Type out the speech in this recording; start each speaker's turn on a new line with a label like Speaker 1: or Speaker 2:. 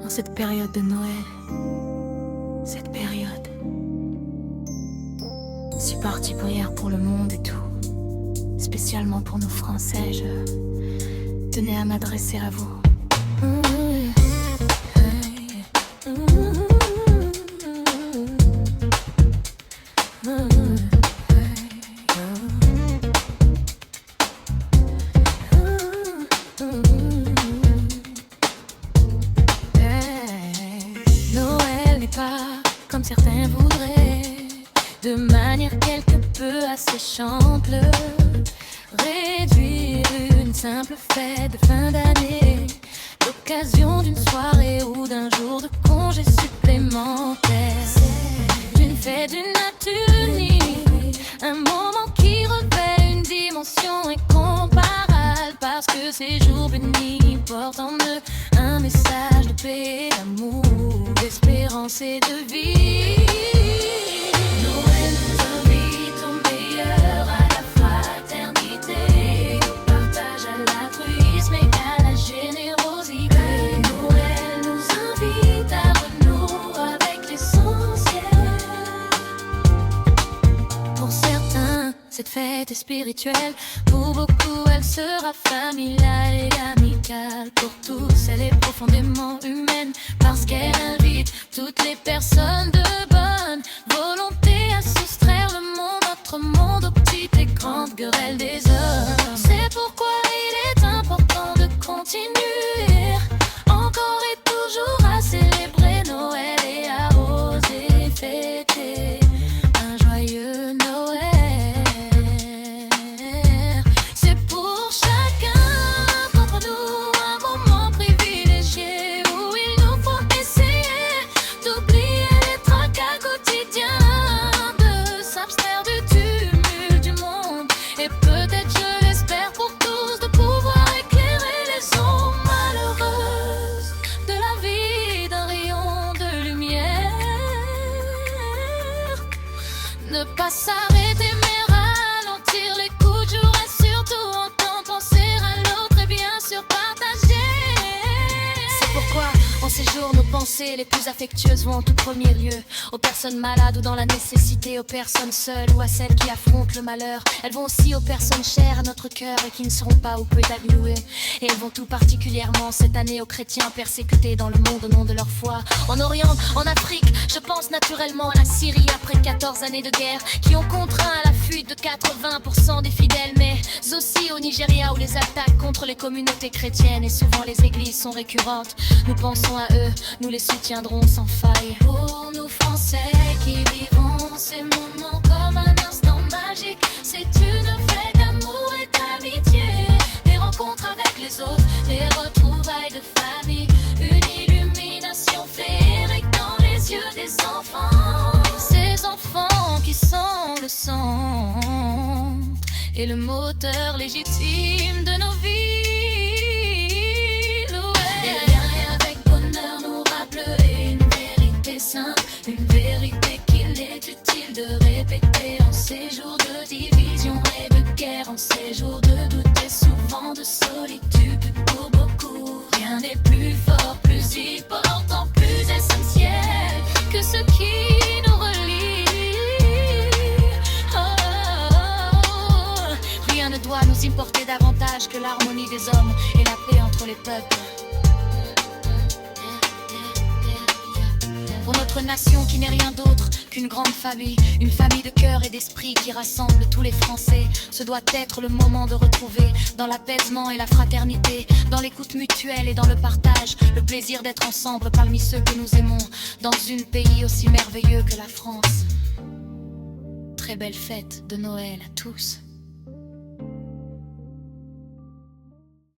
Speaker 1: En cette période de Noël, cette période, je suis partie pour hier pour le monde et tout. Spécialement pour nos Français, je tenais à m'adresser à vous. Noël n'est pas comme certains voudraient, de manière quelque peu asséchante, réduire une simple fête de fin d'année, l'occasion d'une soirée ou d'un jour de congé supplémentaire. D'une fête d'une nature unie, un moment qui revêt une dimension incomparable, parce que ces jours bénis portent en eux un message de paix, d'amour, d'espérance et de vie. Noël nous invite au meilleur, à la fraternité, au partage, à l'altruisme et à la générosité. Noël nous invite à renouer avec l'essentiel. Pour certains, cette fête est spirituelle, pour beaucoup elle sera familiale et amicale. Pour tous elle est profondément humaine, parce qu'elle invite toutes les personnes de bonne volonté à soustraire le monde, notre monde, aux petites et grandes querelles des hommes. C'est pourquoi il est important de continuer encore et toujours à célébrer Noël et à oser fêter un joyeux Noël. C'est pour chacun d'entre nous un moment privilégié où il nous faut essayer d'oublier les tracas quotidiens, de s'abstraire du tumulte du monde, et peut-être, je l'espère pour tous, de pouvoir éclairer les ombres malheureuses de la vie d'un rayon de lumière. Ne pas s'arrêter mais ralentir les coups de jour, et surtout entendre penser à l'autre et bien sûr partager. C'est pourquoi en ces jours nos pensées les plus affectueuses vont en tout premier lieu aux personnes malades ou dans la nécessité, aux personnes seules ou à celles qui affrontent le malheur. Elles vont aussi aux personnes chères à notre cœur et qui ne seront pas ou peu allouées. Et elles vont tout particulièrement cette année aux chrétiens persécutés dans le monde au nom de leur foi. En Orient, en Afrique, je pense naturellement à la Syrie après 14 années de guerre qui ont contraint à la fuite de 80% des fidèles, mais aussi au Nigeria où les attaques contre les communautés chrétiennes et souvent les églises sont récurrentes. Nous pensons à eux, nous les soutiendrons sans faille. Pour nous Français qui vivons ces moments comme un instant magique, c'est une fête d'amour et d'amitié, des rencontres avec les autres, des retrouvailles de famille, une illumination féerique dans les yeux des enfants. Ces enfants qui sont le centre et le moteur légitime de nos vies. Et rien avec bonheur nous rappeler une vérité simple, une vérité qu'il est utile de répéter en ces jours de division et de guerre, en ces jours de doute et souvent de solitude. Pour beaucoup, rien n'est plus fort, plus important, plus essentiel que ce qui nous relie. Rien ne doit nous importer davantage que l'harmonie des hommes et la paix entre les peuples. Pour notre nation qui n'est rien d'autre qu'une grande famille, une famille de cœur et d'esprit qui rassemble tous les Français, ce doit être le moment de retrouver dans l'apaisement et la fraternité, dans l'écoute mutuelle et dans le partage, le plaisir d'être ensemble parmi ceux que nous aimons, dans un pays aussi merveilleux que la France. Très belle fête de Noël à tous.